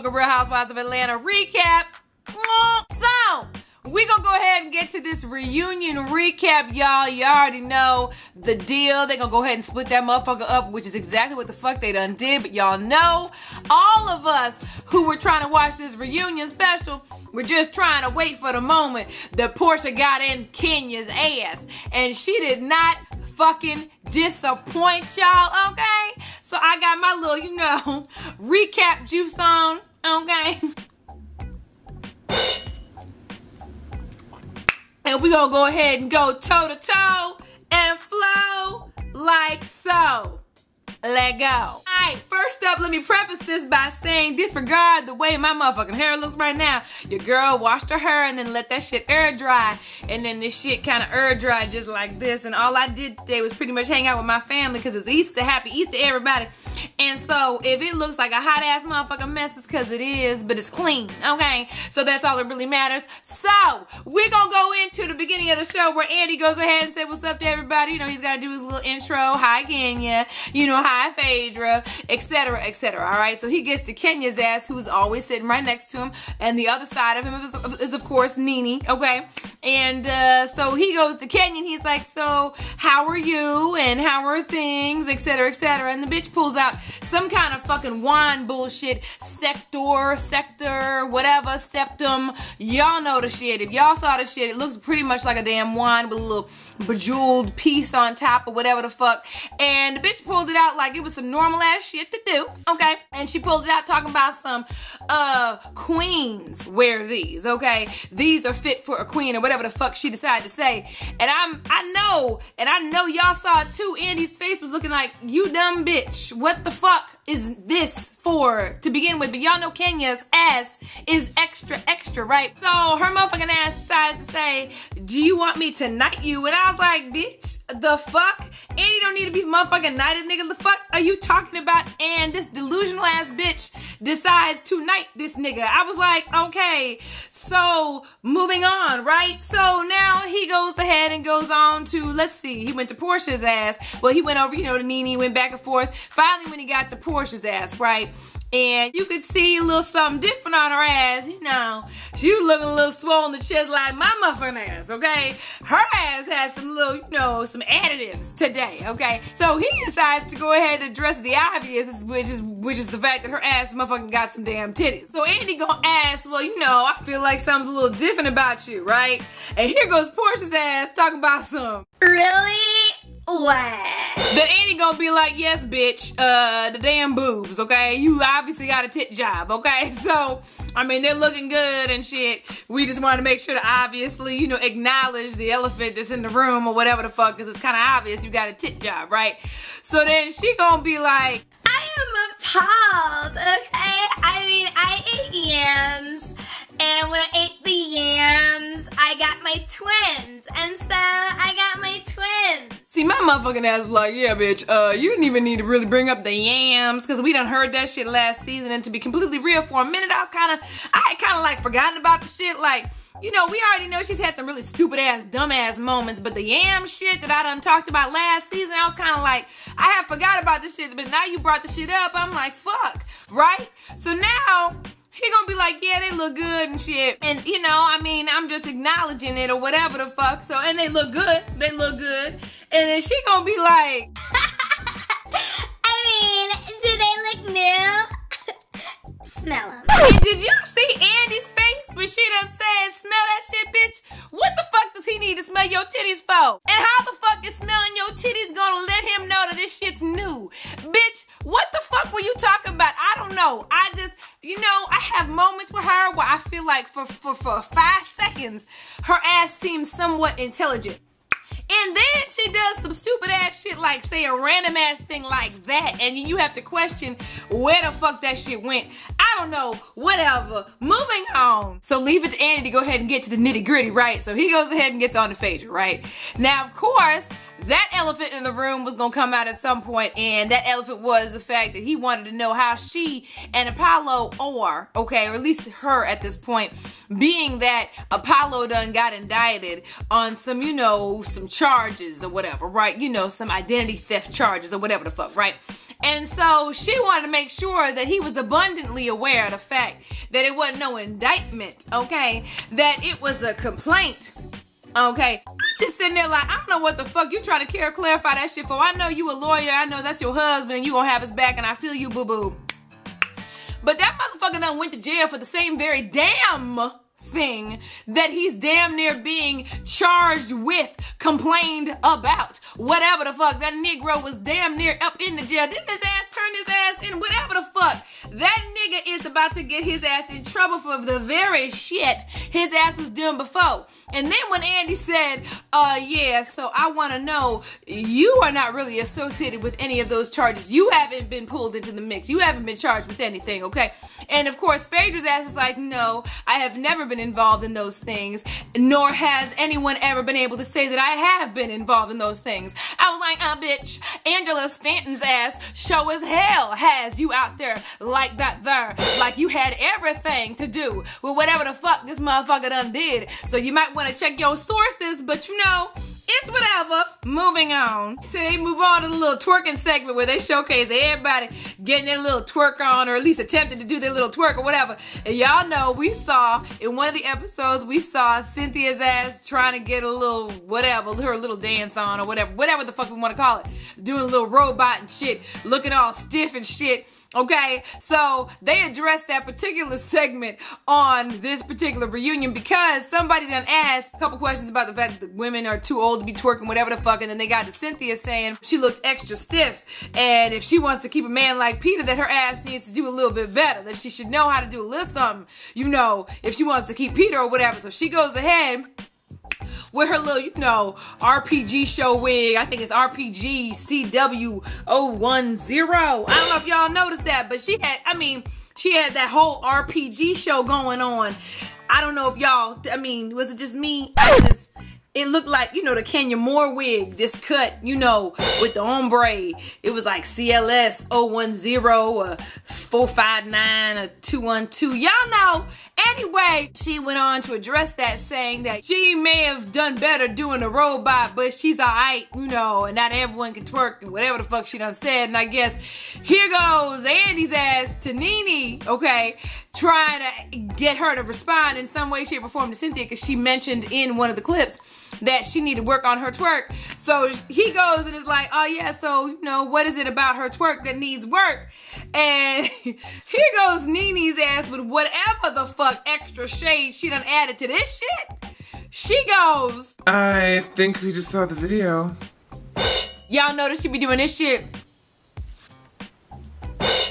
motherfucking Real Housewives of Atlanta recap. So, we gonna go ahead and get to this reunion recap, y'all. You already know the deal. They gonna go ahead and split that motherfucker up, which is exactly what the fuck they done did. But y'all know, all of us who were trying to watch this reunion special, we're just trying to wait for the moment that Porsha got in Kenya's ass. And she did not fucking disappoint y'all, okay? So I got my little, recap juice on, okay? And we're going to go ahead and go toe-to-toe and flow like so. Let go. All right, first up, let me preface this by saying disregard the way my motherfucking hair looks right now. Your girl washed her hair and then let that shit air dry. And then this shit kind of air dry just like this. And all I did today was pretty much hang out with my family because it's Easter. Happy Easter, everybody. And so if it looks like a hot-ass motherfucking mess, it's because it is, but it's clean, okay? So that's all that really matters. So we're going to go into the beginning of the show where Andy goes ahead and says what's up to everybody. He's got to do his little intro. Hi, Kenya. Hi, Phaedra, etc., etc. All right, so he gets to Kenya's ass, who's always sitting right next to him, and the other side of him is of course, Nene, okay? And so he goes to Kenya, and he's like, so how are you, and how are things, etc., etc., and the bitch pulls out some kind of fucking wand bullshit, sector, whatever, septum, y'all know the shit. If y'all saw the shit, it looks pretty much like a damn wand with a little bejeweled piece on top or whatever the fuck, and the bitch pulled it out like it was some normal ass shit to do, okay? And she pulled it out talking about some queens wear these, okay? These are fit for a queen or whatever the fuck she decided to say. And I know y'all saw it too. Andy's face was looking like, you dumb bitch. What the fuck is this for to begin with? But y'all know Kenya's ass is extra, right? So her motherfucking ass decides to say, do you want me to knight you? And I was like, bitch, the fuck? Andy don't need to be motherfucking knighted, nigga. The fuck are you talking about? And this delusional ass bitch decides to knight this nigga. I was like, okay, so moving on, right? So now he goes ahead and goes on to, let's see, he went to Porsha's ass. Well, he went over, to Nene, went back and forth. Finally, when he got to Porsha's ass, right? And you could see a little something different on her ass, She was looking a little swollen in the chest like my muffin ass, okay? Her ass has some little, some additives today, okay? So he decides to go ahead and address the obvious, which is the fact that her ass motherfucking got some damn titties. So Andy gonna ask, well, I feel like something's a little different about you, right? And here goes Porsha's ass talking about some. Really? What? Then Andy gonna be like, yes, bitch, the damn boobs, okay? You obviously got a tit job, okay? So, they're looking good and shit. We just wanted to make sure to obviously, acknowledge the elephant that's in the room or whatever the fuck, because it's kind of obvious you got a tit job, right? So then she gonna be like, I am appalled, okay? I ate yams. And when I ate the yams, I got my twins. And so I got my twins. See, my motherfucking ass was like, yeah, bitch, you didn't even need to really bring up the yams, because we done heard that shit last season. And to be completely real, for a minute, I had kind of like forgotten about the shit. Like, we already know she's had some really stupid ass, dumb ass moments, but the yam shit that I done talked about last season, I was kind of like, I had forgot about this shit, but now you brought the shit up, I'm like, fuck, right? So now he gonna be like, yeah, they look good and shit. And, I'm just acknowledging it or whatever the fuck. So, and they look good. And then she gonna be like, do they look new? Smell them. And did y'all see Andy's face when she done said, smell that shit, bitch? What the fuck does he need to smell your titties for? And how the fuck is smelling your titties gonna let him know that this shit's new? Bitch, what the fuck were you talking about? I don't know. I just, I have moments with her where I feel like for 5 seconds, her ass seems somewhat intelligent. And then she does some stupid ass shit like say a random ass thing like that. And you have to question where the fuck that shit went. I don't know. Whatever. Moving on. So leave it to Andy to go ahead and get to the nitty gritty, right? So he goes ahead and gets on to Phaedra, right? Now, of course, that elephant in the room was gonna come out at some point, and that elephant was the fact that he wanted to know how she and Apollo are, okay, or at least her at this point, being that Apollo done got indicted on some, you know, some charges or whatever, right? You know, some identity theft charges or whatever the fuck, right? And so she wanted to make sure that he was abundantly aware of the fact that it wasn't no indictment, okay? That it was a complaint, okay? Just sitting there like, I don't know what the fuck you trying to clarify that shit for. I know you a lawyer. I know that's your husband and you gonna have his back and I feel you, boo-boo. But that motherfucker done went to jail for the same very damn thing that he's damn near being charged with, complained about. Whatever the fuck. That Negro was damn near up in the jail. Didn't his ass turn his ass in? Whatever the fuck. That nigga is about to get his ass in trouble for the very shit his ass was doing before. And then when Andy said, yeah, so I want to know, you are not really associated with any of those charges. You haven't been pulled into the mix. You haven't been charged with anything, okay? And of course, Phaedra's ass is like, no, I have never been involved in those things, nor has anyone ever been able to say that I have been involved in those things. I was like, bitch, Angela Stanton's ass show as hell has you out there like that there, like you had everything to do with whatever the fuck this motherfucker done did. So you might want to check your sources, but you know, it's whatever. Moving on. So they move on to the little twerking segment where they showcase everybody getting their little twerk on, or at least attempting to do their little twerk or whatever. And y'all know we saw in one of the episodes, we saw Cynthia's ass trying to get a little whatever, her little dance on or whatever the fuck we want to call it. Doing a little robot and shit, looking all stiff and shit. Okay, so they addressed that particular segment on this particular reunion because somebody done asked a couple questions about the fact that women are too old to be twerking, whatever the fuck, and then they got to Cynthia saying she looked extra stiff, and if she wants to keep a man like Peter, that her ass needs to do a little bit better, that she should know how to do a little something, you know, if she wants to keep Peter or whatever. So she goes ahead with her little, you know, RPG show wig. I think it's RPG CW010. I don't know if y'all noticed that, but she had that whole RPG show going on. I don't know if y'all, was it just me? It looked like, you know, the Kenya Moore wig, this cut, you know, with the ombre. It was like CLS 010 or 459 or 212. Y'all know. Anyway, she went on to address that, saying that she may have done better doing a robot, but she's alright, you know, and not everyone can twerk and whatever the fuck she done said. And I guess here goes Andy's ass to Nene, okay, trying to get her to respond in some way, shape, or form to Cynthia, because she mentioned in one of the clips that she needed to work on her twerk. So he goes and is like, oh yeah, so, you know, what is it about her twerk that needs work? And here goes Nene's ass with whatever the fuck extra shade she done added to this shit. She goes, I think we just saw the video. Y'all know that she be doing this shit.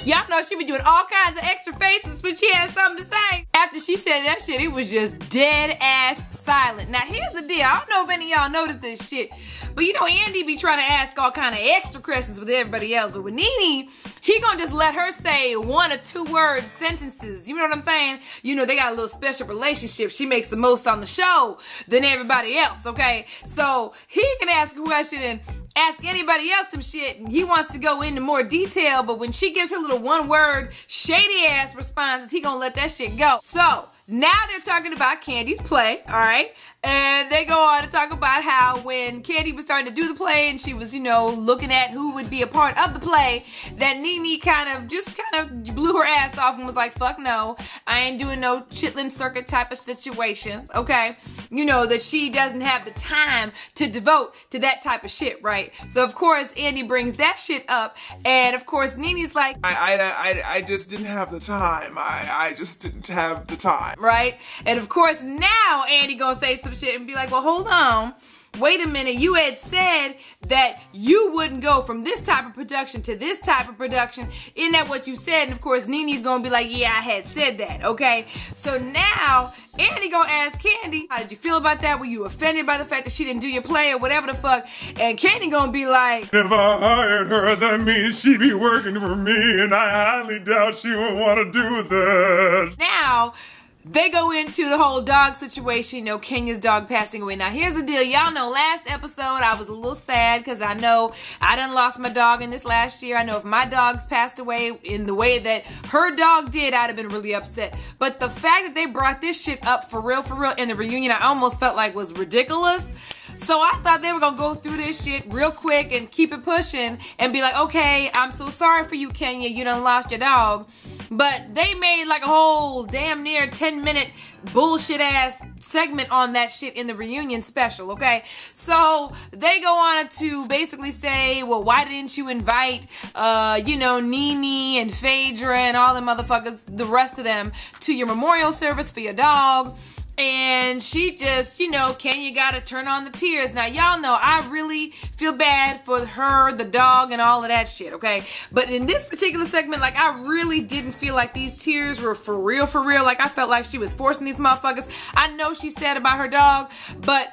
Y'all know she be doing all kinds of extra faces when she had something to say. After she said that shit, it was just dead ass silent. Now here's the deal. I don't know if any of y'all noticed this shit, but you know Andy be trying to ask all kind of extra questions with everybody else. But with Nene, he gonna just let her say 1 or 2 word sentences. You know what I'm saying? You know, they got a little special relationship. She makes the most on the show than everybody else, okay? So he can ask a question and ask anybody else some shit, and he wants to go into more detail, but when she gives her little 1 word shady ass responses, he gonna let that shit go. So now they're talking about Kandi's play, all right? And they go on to talk about how when Kandi was starting to do the play and she was, you know, looking at who would be a part of the play, that Nene kind of blew her ass off and was like, fuck no, I ain't doing no chitlin circuit type of situations, okay? You know, that she doesn't have the time to devote to that type of shit, right? So of course, Andy brings that shit up, and of course, Nene's like, I just didn't have the time. I just didn't have the time. Right? And of course, now Andy gonna say some shit and be like, well, hold on. Wait a minute, you had said that you wouldn't go from this type of production to this type of production. Isn't that what you said? And of course, Nene's gonna be like, yeah, I had said that, okay? So now, Andy gonna ask Kandi, how did you feel about that? Were you offended by the fact that she didn't do your play or whatever the fuck? And Kandi gonna be like, if I hired her, that means she'd be working for me, and I highly doubt she would want to do that. Now, they go into the whole dog situation, you know, Kenya's dog passing away. Now, here's the deal. Y'all know last episode I was a little sad because I know I done lost my dog in this last year. I know if my dogs passed away in the way that her dog did, I'd have been really upset. But the fact that they brought this shit up for real in the reunion, I almost felt like was ridiculous. So I thought they were going to go through this shit real quick and keep it pushing and be like, okay, I'm so sorry for you, Kenya. You done lost your dog. But they made like a whole damn near 10-minute bullshit ass segment on that shit in the reunion special, okay? So they go on to basically say, well, why didn't you invite, Nene and Phaedra and all the motherfuckers, the rest of them, to your memorial service for your dog? And she just, Kenya gotta turn on the tears. Now, y'all know I really feel bad for her, the dog, and all of that shit, okay? But in this particular segment, like, I really didn't feel like these tears were for real. Like, I felt like she was forcing these motherfuckers. I know she's sad about her dog, but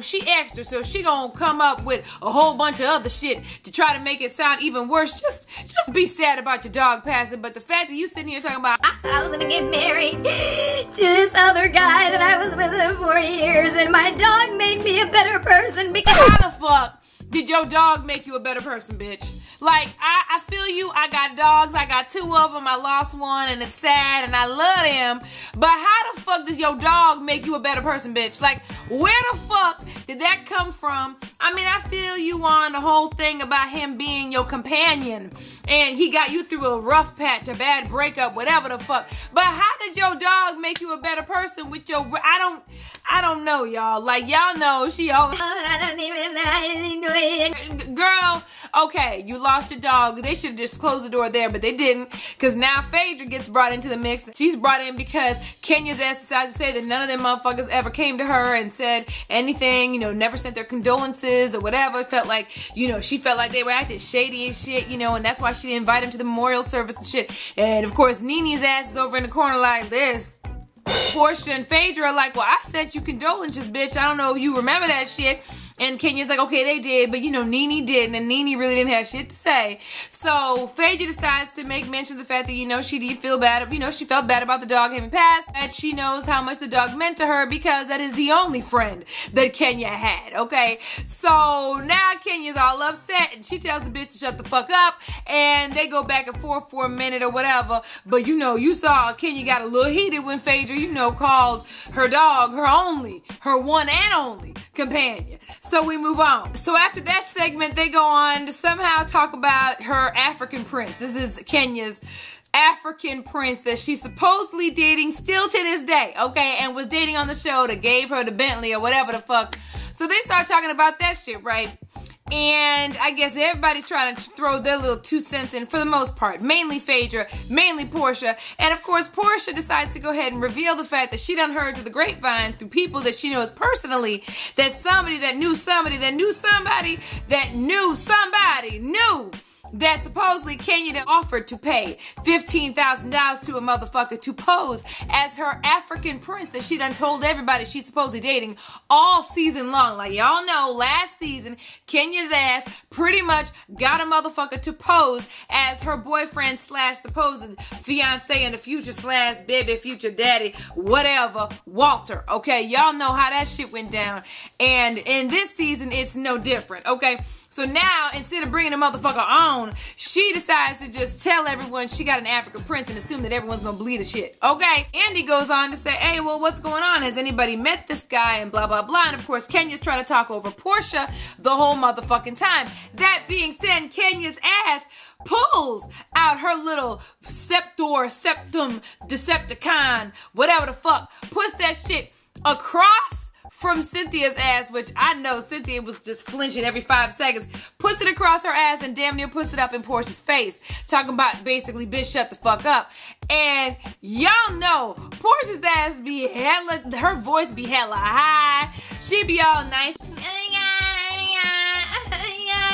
she extra, so she gonna come up with a whole bunch of other shit to try to make it sound even worse. Just be sad about your dog passing. But the fact that you sitting here talking about, I thought I was gonna get married to this other guy that I was with him for years, and my dog made me a better person because... How the fuck did your dog make you a better person, bitch? Like, I feel you. I got dogs. I got 2 of them. I lost one, and it's sad, and I love them. But how the fuck does your dog make you a better person, bitch? Like, where the fuck did that come from? I mean, I feel you on the whole thing about him being your companion, and he got you through a rough patch, a bad breakup, whatever the fuck. But how did your dog make you a better person with your... I don't know, y'all. Like, y'all know she always... I don't even know. Girl, okay, you lost your dog. They should have just closed the door there, but they didn't, because now Phaedra gets brought into the mix. She's brought in because Kenya's ass decides to say that none of them motherfuckers ever came to her and said anything, never sent their condolences or whatever. It felt like, she felt like they were acting shady and shit, and that's why she didn't invite him to the memorial service and shit. And of course, Nene's ass is over in the corner like this. Porsha and Phaedra are like, well, I sent you condolences, bitch. I don't know if you remember that shit. And Kenya's like, okay, they did, but Nene didn't, and Nene really didn't have shit to say. So Phaedra decides to make mention of the fact that, she did feel bad, she felt bad about the dog having passed, and she knows how much the dog meant to her because that is the only friend that Kenya had, okay? So now Kenya's all upset, and she tells the bitch to shut the fuck up, and they go back and forth for a minute or whatever, but you saw Kenya got a little heated when Phaedra, called her dog her one and only companion. So we move on. So after that segment, they go on to somehow talk about her African prince. This is Kenya's African prince that she's supposedly dating still to this day, okay? And was dating on the show that gave her the Bentley or whatever the fuck. So they start talking about that shit, right? And I guess everybody's trying to throw their little 2 cents in for the most part. Mainly Phaedra, mainly Porsha. And of course, Porsha decides to go ahead and reveal the fact that she done heard through the grapevine, through people that she knows personally, that somebody that knew somebody that knew somebody that knew somebody knew that supposedly Kenya offered to pay $15,000 to a motherfucker to pose as her African prince that she done told everybody she's supposedly dating all season long. Like, y'all know, last season, Kenya's ass pretty much got a motherfucker to pose as her boyfriend / supposed fiance in the future / baby future daddy, whatever, Walter. Okay, y'all know how that shit went down. And in this season, it's no different, okay? So now, instead of bringing the motherfucker on, she decides to just tell everyone she got an African prince and assume that everyone's gonna believe the shit. Okay? Andy goes on to say, hey, well, what's going on? Has anybody met this guy? And blah, blah, blah. And of course, Kenya's trying to talk over Porsha the whole motherfucking time. That being said, Kenya's ass pulls out her little septum, Decepticon, whatever the fuck, puts that shit across from Cynthia's ass, which I know Cynthia was just flinching every 5 seconds, puts it across her ass and damn near puts it up in Porsha's face. Talking about basically, bitch, shut the fuck up. And y'all know Porsha's ass be hella, her voice be hella high. She be all nice.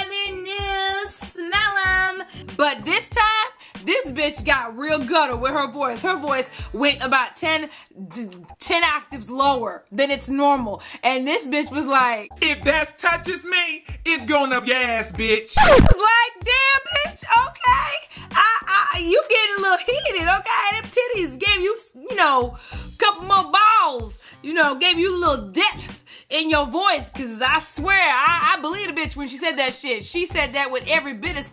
They're new, smell them. But this time, this bitch got real gutter with her voice. Her voice went about 10 octaves lower than it's normal. And this bitch was like, if that touches me, it's going up your ass, bitch. I was like, damn, bitch, okay. You getting a little heated, okay? Them titties gave you couple more balls, you know, gave you a little depth in your voice, because I swear, I believe the bitch when she said that shit. She said that with every bit of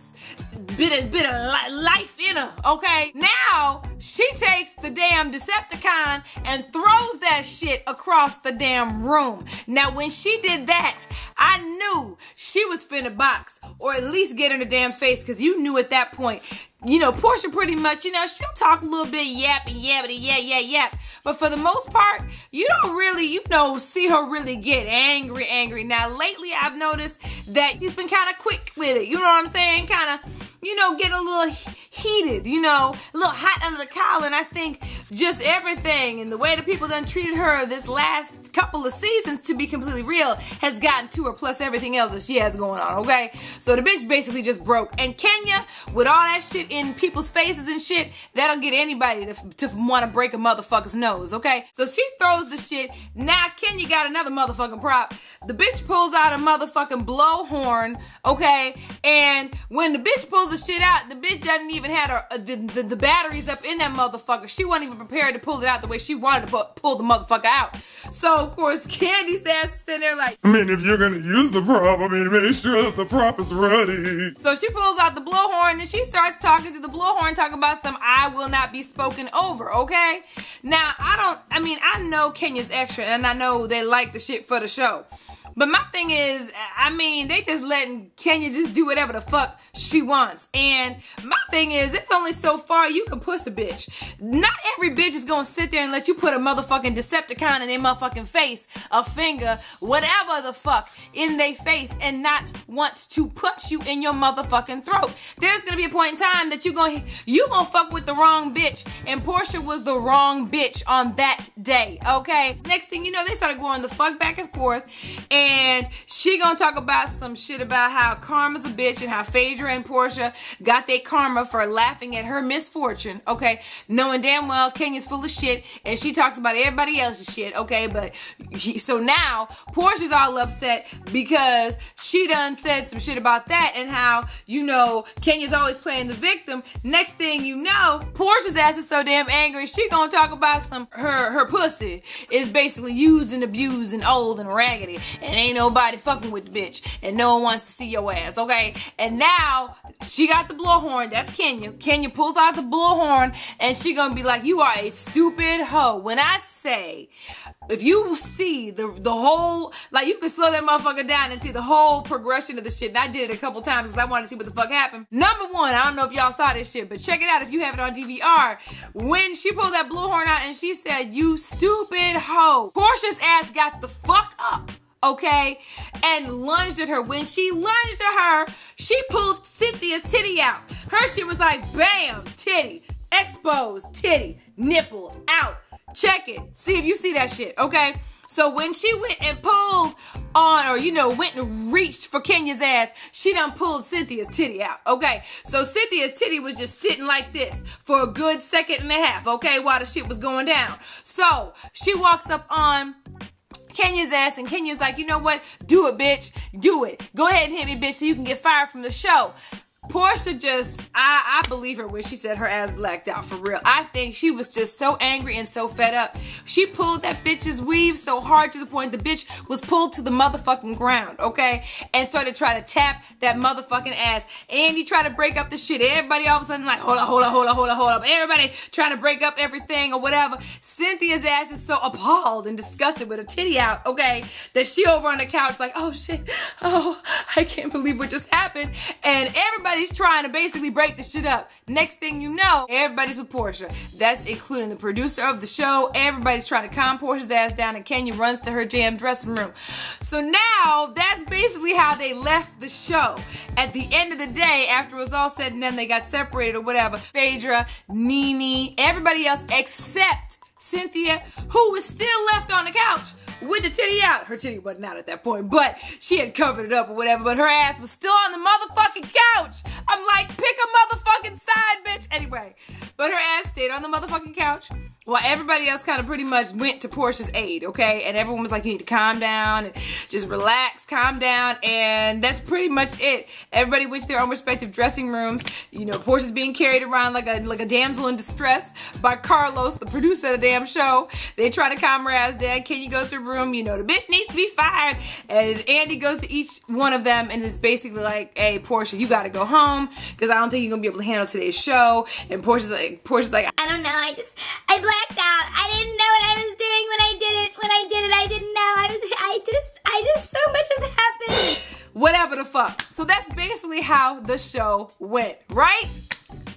life in her, okay? Now, she takes the damn Decepticon and throws that shit across the damn room. Now, when she did that, I knew she was finna box, or at least get in the damn face, because you knew at that point, you know, Porsha pretty much, you know, she'll talk a little bit yap. But for the most part, you don't really, you know, see her really get angry. Now, lately, I've noticed that she's been kind of quick with it. You know what I'm saying? Kind of, you know, get a little heated, you know, a little hot under the collar. And I think just everything and the way the people done treated her this last couple of seasons, to be completely real, has gotten to her, plus everything else that she has going on, okay? So the bitch basically just broke. And Kenya, with all that shit in people's faces and shit, that'll get anybody to want to break a motherfucker's nose, okay? So she throws the shit. Now Kenya got another motherfucking prop. The bitch pulls out a motherfucking blowhorn, okay? And when the bitch pulls the shit out, the bitch doesn't even have her, the batteries up in that motherfucker. She wasn't even prepared to pull it out the way she wanted to pull the motherfucker out. So, of course, Kandi's ass is sitting there like, I mean, if you're gonna use the prop, I mean, make sure that the prop is ready. So she pulls out the blowhorn and she starts talking to the blowhorn, talking about some I will not be spoken over, okay? Now, I know Kenya's extra, and I know they like the shit for the show. But my thing is, I mean, they just letting Kenya just do whatever the fuck she wants. And my thing is, there's only so far you can push a bitch. Not every bitch is gonna sit there and let you put a motherfucking Decepticon in their motherfucking face, a finger, whatever the fuck, in their face, and not want to punch you in your motherfucking throat. There's gonna be a point in time that you gonna fuck with the wrong bitch, and Porsha was the wrong bitch on that day, okay? Next thing you know, they started going the fuck back and forth, and she gonna talk about some shit about how karma's a bitch and how Phaedra and Porsha got their karma for laughing at her misfortune, okay? Knowing damn well Kenya's full of shit, and she talks about everybody else's shit, okay? But so now Porsha's all upset because she done said some shit about that, and how, you know, Kenya's always playing the victim. Next thing you know, Porsha's ass is so damn angry, she gonna talk about some her pussy is basically used and abused and old and raggedy, and ain't nobody fucking with the bitch, and no one wants to see your ass, okay? And now she got the blowhorn. That's Kenya. Kenya pulls out the blowhorn, and she gonna be like, you are a stupid hoe. When I say, if you see the whole, like, you can slow that motherfucker down and see the whole progression of the shit. And I did it a couple times because I wanted to see what the fuck happened. Number one, I don't know if y'all saw this shit, but check it out if you have it on DVR. When she pulled that blowhorn out and she said, you stupid hoe, Porsha's ass got the fuck up, okay, and lunged at her. When she lunged at her, she pulled Cynthia's titty out. Her shit was like, bam, titty, exposed, titty, nipple, out. Check it. See if you see that shit, okay? So when she went and pulled on, or, you know, went and reached for Kenya's ass, she done pulled Cynthia's titty out, okay? So Cynthia's titty was just sitting like this for a good second and a half, okay, while the shit was going down. So she walks up on Kenya's ass, and Kenya's like, you know what? Do it, bitch. Do it. Go ahead and hit me, bitch, so you can get fired from the show. Porsha just, I believe her when she said her ass blacked out, for real. I think she was just so angry and so fed up. She pulled that bitch's weave so hard to the point the bitch was pulled to the motherfucking ground, okay? And started trying to tap that motherfucking ass. And he tried to break up the shit. Everybody all of a sudden like, hold up. Everybody trying to break up everything or whatever. Cynthia's ass is so appalled and disgusted with her titty out, okay, that she over on the couch like, oh shit, oh, I can't believe what just happened. And everybody's trying to basically break the shit up. Next thing you know, everybody's with Porsha. That's including the producer of the show. Everybody's trying to calm Porsha's ass down, and Kenya runs to her damn dressing room. So now, that's basically how they left the show. At the end of the day, after it was all said and done, they got separated or whatever. Phaedra, Nene, everybody else except Cynthia, who was still left on the couch with the titty out. Her titty wasn't out at that point, but she had covered it up or whatever, but her ass was still on the motherfucking couch. I'm like, pick a motherfucking side, bitch. Anyway, but her ass stayed on the motherfucking couch While everybody else kind of pretty much went to Porsha's aid, okay? And everyone was like, you need to calm down and just relax, calm down. And that's pretty much it. Everybody went to their own respective dressing rooms. You know, Porsha's being carried around like a damsel in distress by Carlos, the producer of the damn show. They try to calm her ass down. Kenny goes to her room, you know, the bitch needs to be fired. And Andy goes to each one of them and is basically like, hey, Porsha, you gotta go home because I don't think you're gonna be able to handle today's show. And Porsha's like, I don't know, I blacked out. I didn't know what I was doing when I did it. When I did it, I didn't know. I just so much has happened. Whatever the fuck. So that's basically how the show went, right?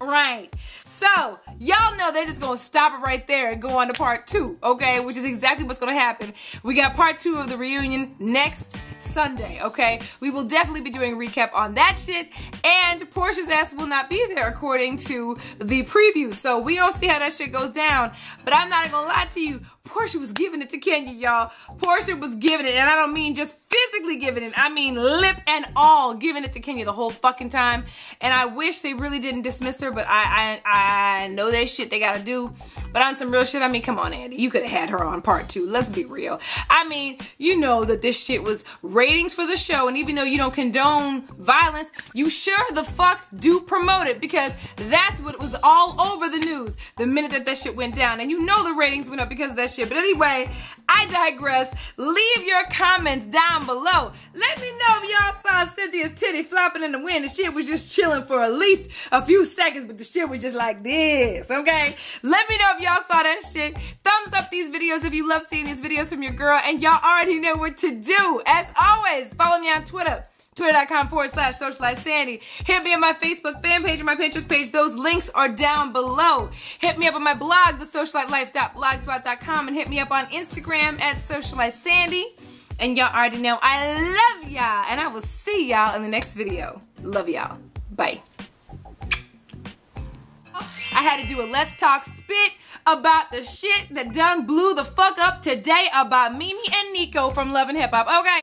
Right. So, y'all know they're just gonna stop it right there and go on to part 2, okay? Which is exactly what's gonna happen. We got part 2 of the reunion next Sunday, okay? We will definitely be doing a recap on that shit, and Porsha's ass will not be there according to the preview. So we gonna see how that shit goes down. But I'm not gonna lie to you, Porsha was giving it to Kenya, y'all. Porsha was giving it, and I don't mean just physically giving it. I mean lip and all giving it to Kenya the whole fucking time. And I wish they really didn't dismiss her, but I know that shit they gotta do. But on some real shit, I mean, come on, Andy. You could have had her on part 2. Let's be real. I mean, you know that this shit was ratings for the show, and even though you don't condone violence, you sure the fuck do promote it, because that's what was all over the news the minute that shit went down. And you know the ratings went up because of that shit. But anyway, I digress. Leave your comments down below. Let me know if y'all saw Cynthia's titty flopping in the wind. The shit was just chilling for at least a few seconds, but the shit was just like this, okay? Let me know if y'all saw that shit. Thumbs up these videos if you love seeing these videos from your girl, and y'all already know what to do. As always, follow me on Twitter. Twitter.com/SocialiteSandy. Hit me on my Facebook fan page and my Pinterest page. Those links are down below. Hit me up on my blog, TheSocialiteLife.blogspot.com, and hit me up on Instagram at SocialiteSandy. And y'all already know I love y'all, and I will see y'all in the next video. Love y'all. Bye. I had to do a Let's Talk spit about the shit that done blew the fuck up today about Mimi and Nico from Love and Hip Hop. Okay.